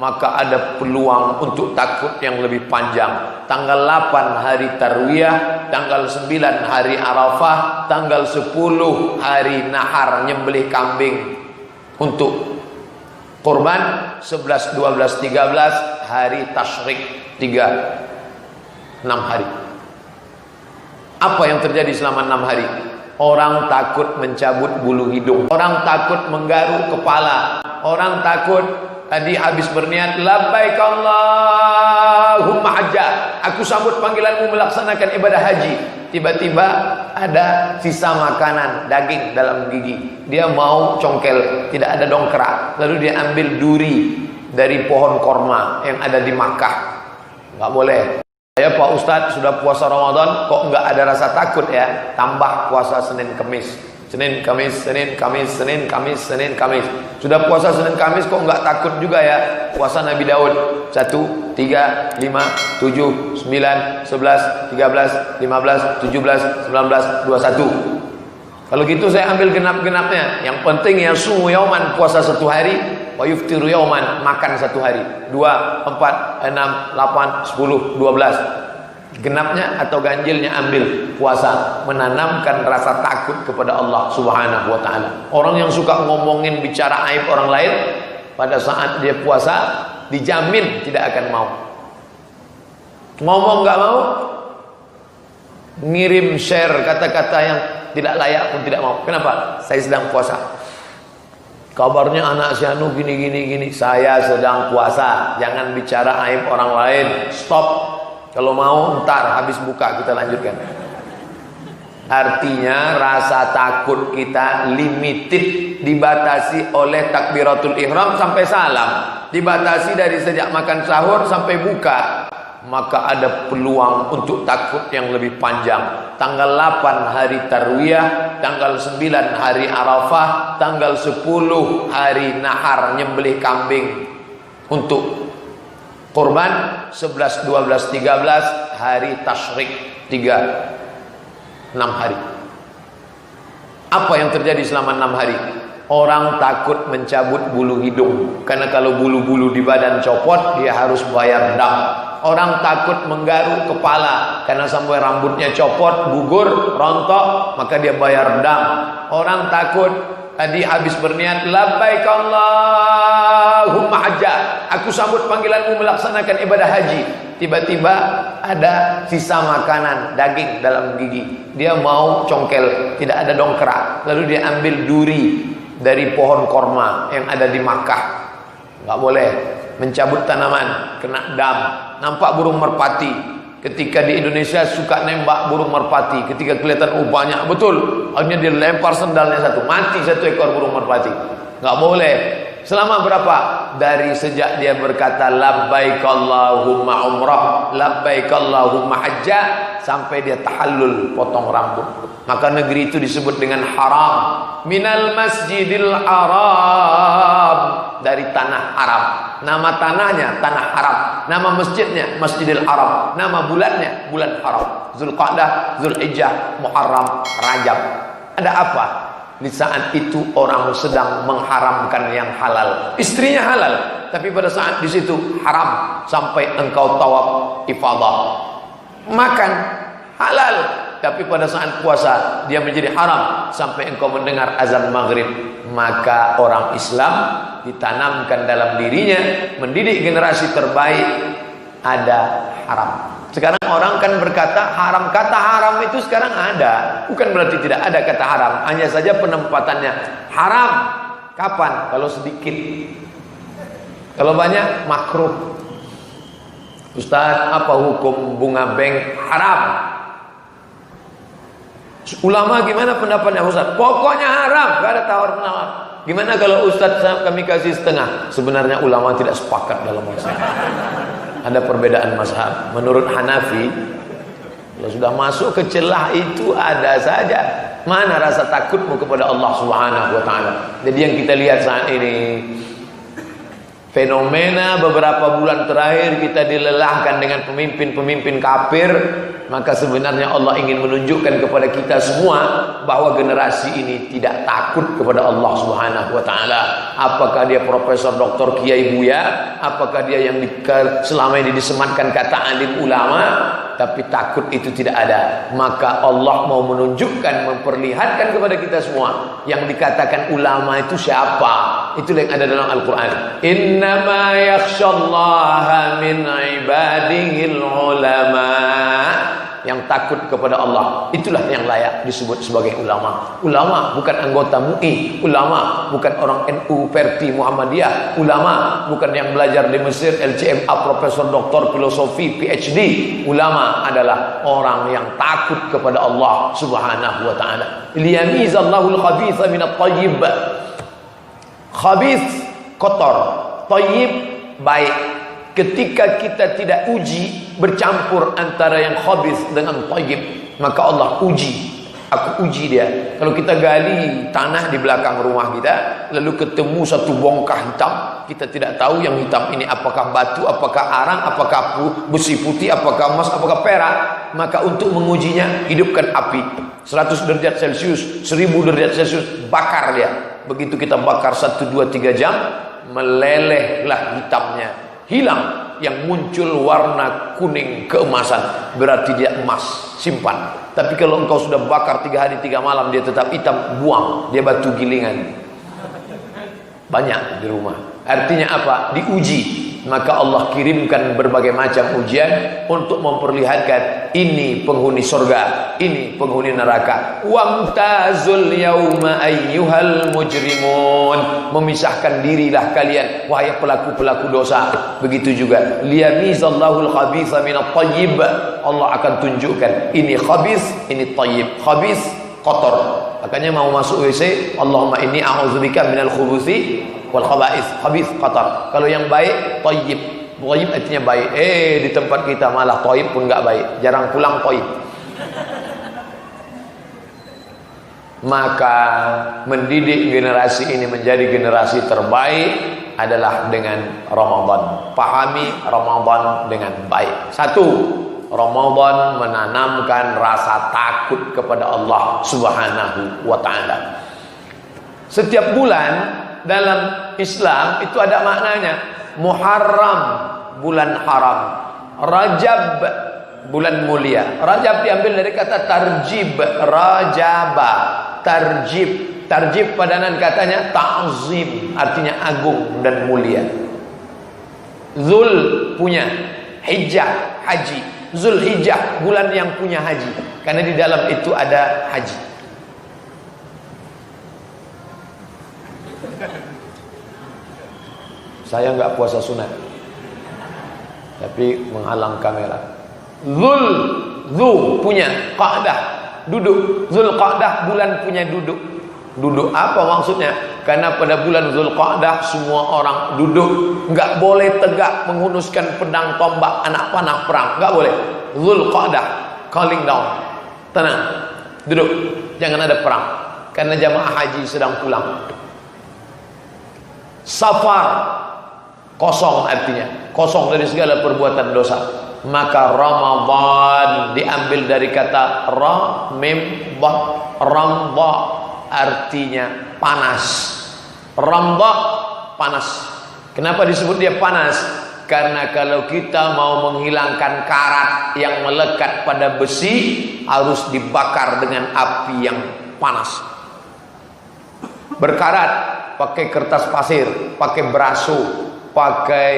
maka ada peluang untuk takut yang lebih panjang. Tanggal 8 hari Tarwiyah, tanggal 9 hari Arafah, tanggal 10 hari Nahar, nyembelih kambing untuk kurban. 11, 12, 13 hari Tasyrik, 6 hari. Apa yang terjadi selama 6 hari? Orang takut mencabut bulu hidung, orang takut menggaruk kepala, orang takut tadi habis berniat labbaik Allahumma hajjah, aku sambut panggilanmu melaksanakan ibadah haji. Tiba-tiba ada sisa makanan daging dalam gigi, dia mau congkel, tidak ada dongkrak, lalu dia ambil duri dari pohon korma yang ada di Makkah. Nggak boleh. Ya Pak Ustadz, sudah puasa Ramadan kok nggak ada rasa takut ya? Tambah puasa Senin Kamis, Senin Kamis, Senin Kamis, Senin Kamis, Senin Kamis. Sudah puasa Senin Kamis kok nggak takut juga ya? Puasa Nabi Daud 1, 3, 5, 7, 9, 11, 13, 15, 17, 19, 21. Kalau gitu saya ambil genap-genapnya. Yang penting ya sumu yauman, puasa 1 hari, wa yuftiru yauman, makan 1 hari. 2, 4, 6, 8, 10, 12. Genapnya atau ganjilnya ambil, puasa, menanamkan rasa takut kepada Allah Subhanahu wa taala. Orang yang suka ngomongin bicara aib orang lain, pada saat dia puasa dijamin tidak akan mau. Ngomong nggak mau, ngirim share kata-kata yang tidak layak pun tidak mau. Kenapa? Saya sedang puasa. Kabarnya anak si Anu gini. Saya sedang puasa. Jangan bicara aib orang lain. Stop. Kalau mau ntar habis buka kita lanjutkan. Artinya rasa takut kita limited, dibatasi oleh takbiratul ihram sampai salam, dibatasi dari sejak makan sahur sampai buka. Maka ada peluang untuk takut yang lebih panjang. Tanggal 8 hari Tarwiyah, tanggal 9 hari Arafah, tanggal 10 hari Nahar, nyembelih kambing untuk kurban. 11, 12, 13 hari Tasyrik, 6 hari. Apa yang terjadi selama 6 hari? Orang takut mencabut bulu hidung, karena kalau bulu-bulu di badan copot dia harus bayar dam. Orang takut menggaruk kepala, karena sampai rambutnya copot, gugur, rontok, maka dia bayar dam. Orang takut tadi habis berniat labbaik Allahumma hajjah, aku sambut panggilanmu melaksanakan ibadah haji. Tiba-tiba ada sisa makanan daging dalam gigi, dia mau congkel, tidak ada dongkrak, lalu dia ambil duri dari pohon korma yang ada di Makkah. Nggak boleh mencabut tanaman, kena dam. Nampak burung merpati, ketika di Indonesia suka nembak burung merpati, ketika kelihatan banyak betul, akhirnya dia lempar sendalnya satu, mati 1 ekor burung merpati. Nggak boleh. Selama berapa? Dari sejak dia berkata labbaik Allahumma umrah, labbaik Allahumma hajjah, sampai dia tahallul, potong rambut. Maka negeri itu disebut dengan haram. Minal masjidil haram, dari tanah Arab. Nama tanahnya tanah Arab, nama masjidnya Masjidil Haram, nama bulannya bulan haram. Zulqa'dah, Zulhijjah, Muharram, Rajab. Ada apa? Di saat itu orang sedang mengharamkan yang halal. Istrinya halal, tapi pada saat di situ haram sampai engkau tawaf ifadah. Makan halal, tapi pada saat puasa dia menjadi haram sampai engkau mendengar azan maghrib. Maka orang Islam ditanamkan dalam dirinya, mendidik generasi terbaik, ada haram. Sekarang orang kan berkata haram, kata haram itu sekarang ada, bukan berarti tidak ada kata haram, hanya saja penempatannya. Haram kapan? Kalau sedikit, kalau banyak makruh. Ustaz, apa hukum bunga bank? Haram. Ulama gimana pendapatnya Ustaz? Pokoknya haram, gak ada tawar-menawar. Gimana kalau Ustaz kami kasih setengah? Sebenarnya ulama tidak sepakat dalam masalah. Ada perbedaan mazhab. Menurut Hanafi, kalau sudah masuk ke celah itu ada saja. Mana rasa takutmu kepada Allah Subhanahu wa taala? Jadi yang kita lihat saat ini, Fenomena beberapa bulan terakhir kita dilelahkan dengan pemimpin-pemimpin kafir, maka sebenarnya Allah ingin menunjukkan kepada kita semua bahwa generasi ini tidak takut kepada Allah Subhanahu wa taala. Apakah dia profesor, doktor, kiai, buya, apakah dia yang selama ini disematkan kata alim ulama, tapi takut itu tidak ada. Maka Allah mau menunjukkan, memperlihatkan kepada kita semua yang dikatakan ulama itu siapa. Itulah yang ada dalam Al-Quran. Innama yakhshallaha min ibadihil ulama. Yang takut kepada Allah, itulah yang layak disebut sebagai ulama. Ulama bukan anggota MUI, ulama bukan orang NU, Verti, Muhammadiyah, ulama bukan yang belajar di Mesir, LCMA, profesor, doktor, filosofi, PhD. Ulama adalah orang yang takut kepada Allah Subhanahu wa taala. Liyamizallahu al-khabitha minat thayyib. Khabith kotor, thayyib baik. Ketika kita tidak uji bercampur antara yang khabith dengan thayyib, maka Allah uji. Aku uji dia. Kalau kita gali tanah di belakang rumah kita, lalu ketemu satu bongkah hitam, kita tidak tahu yang hitam ini apakah batu, apakah arang, apakah besi putih, apakah emas, apakah perak. Maka untuk mengujinya, hidupkan api 100 derajat Celcius, 1000 derajat Celcius, bakar dia. Begitu kita bakar 1, 2, 3 jam, melelehlah hitamnya, hilang. Yang muncul warna kuning keemasan, berarti dia emas, simpan. Tapi kalau engkau sudah bakar 3 hari 3 malam, dia tetap hitam, buang, dia batu gilingan. Banyak di rumah. Artinya apa? Diuji. Maka Allah kirimkan berbagai macam ujian untuk memperlihatkan ini penghuni surga, ini penghuni neraka. Wamtazul yauma ayyuhal mujrimun. Memisahkan dirilah kalian wahai pelaku-pelaku dosa. Begitu juga liyamizallahu al-khabitha minat thayyib. Allah akan tunjukkan ini khabith, ini thayyib. Khabith kotor. Makanya mau masuk WC, Allahumma inni a'udzubika minal khubuthi wal khaba'ith. Khabith kotor. Kalau yang baik thayyib. Thayyib artinya baik. Di tempat kita malah thayyib pun enggak baik. Jarang pulang thayyib. Maka mendidik generasi ini menjadi generasi terbaik adalah dengan Ramadan. Pahami Ramadan dengan baik. Satu, Ramadan menanamkan rasa takut kepada Allah Subhanahu wa taala. Setiap bulan dalam Islam itu ada maknanya. Muharram, bulan haram. Rajab, bulan mulia. Rajab diambil dari kata tarjib, rajaba, tarjib. Tarjib padanan katanya ta'zim, artinya agung dan mulia. Zul punya, Hijjah haji. Zulhijjah bulan yang punya haji, karena di dalam itu ada haji. Saya nggak puasa sunat, tapi menghalang kamera. Zul punya, Qa'dah duduk. Zulqa'dah bulan punya duduk. Duduk apa maksudnya? Karena pada bulan Zulqa'dah semua orang duduk, nggak boleh tegak menghunuskan pedang, tombak, anak panah perang, nggak boleh. Zulqa'dah, calling down, tenang, duduk, jangan ada perang, karena jamaah haji sedang pulang. Safar, kosong artinya, kosong dari segala perbuatan dosa. Maka Ramadan diambil dari kata ra mim ba, ramda artinya panas. Ramda panas. Kenapa disebut dia panas? Karena kalau kita mau menghilangkan karat yang melekat pada besi, harus dibakar dengan api yang panas. Berkarat pakai kertas pasir, pakai beraso, pakai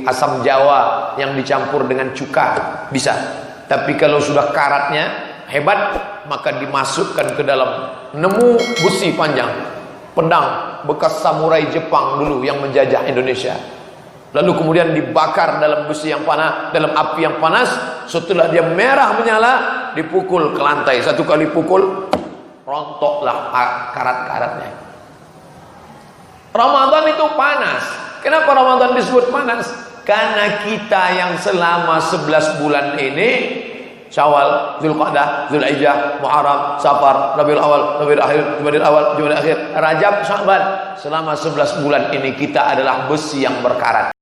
asam jawa yang dicampur dengan cuka, bisa. Tapi kalau sudah karatnya hebat, maka dimasukkan ke dalam, nemu besi panjang, pedang bekas samurai Jepang dulu yang menjajah Indonesia, lalu kemudian dibakar dalam besi yang panas, dalam api yang panas. Setelah dia merah menyala, dipukul ke lantai. 1 kali pukul, rontoklah karat-karatnya. Ramadan itu panas. Kenapa Ramadan disebut panas? Karena kita yang selama 11 bulan ini Syawal, Zulqa'dah, Zulhijjah, Muharram, Safar, Rabiul Awal, Rabiul Akhir, Jumadil Awal, Jumadil Akhir, Rajab, Sya'ban. Selama 11 bulan ini kita adalah besi yang berkarat.